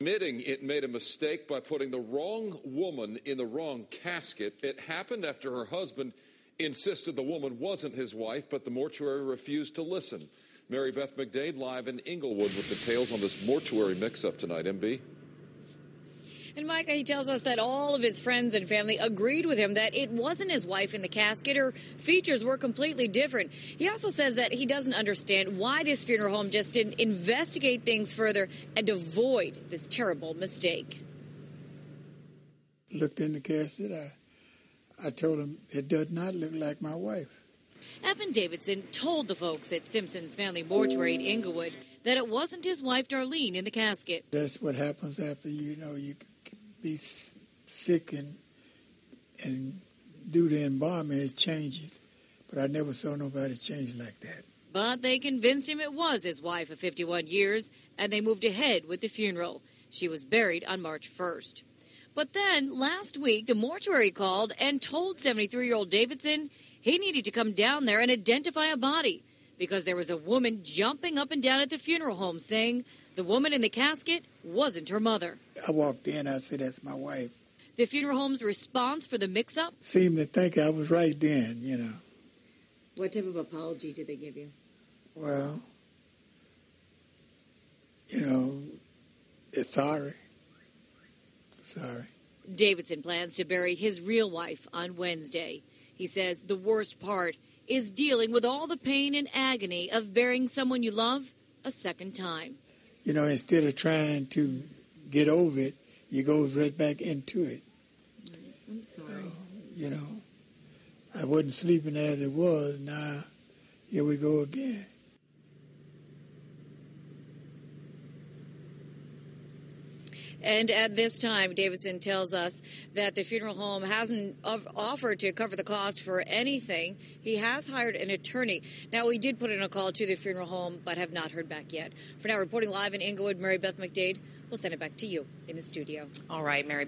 Admitting it made a mistake by putting the wrong woman in the wrong casket. It happened after her husband insisted the woman wasn't his wife, but the mortuary refused to listen. Mary Beth McDade live in Inglewood with details on this mortuary mix-up tonight. MB? And Micah, he tells us that all of his friends and family agreed with him that it wasn't his wife in the casket. Her features were completely different. He also says that he doesn't understand why this funeral home just didn't investigate things further and avoid this terrible mistake. Looked in the casket. I told him it does not look like my wife. Evan Davidson told the folks at Simpson's Family Mortuary in Inglewood that it wasn't his wife Darlene in the casket. That's what happens after you be sick and do the embalming. It changes. But I never saw nobody change like that. But they convinced him it was his wife of 51 years, and they moved ahead with the funeral. She was buried on March 1st. But then, last week, the mortuary called and told 73-year-old Davidson he needed to come down there and identify a body because there was a woman jumping up and down at the funeral home saying the woman in the casket wasn't her mother. I walked in, I said, that's my wife. The funeral home's response for the mix-up? Seemed to think I was right then, What type of apology did they give you? Well, it's sorry. Sorry. Davidson plans to bury his real wife on Wednesday. He says the worst part is dealing with all the pain and agony of burying someone you love a second time. Instead of trying to get over it, you go right back into it. I'm sorry. I wasn't sleeping as it was. Now, here we go again. And at this time, Davidson tells us that the funeral home hasn't offered to cover the cost for anything. He has hired an attorney. Now, we did put in a call to the funeral home, but have not heard back yet. For now, reporting live in Inglewood, Mary Beth McDade. We'll send it back to you in the studio. All right, Mary.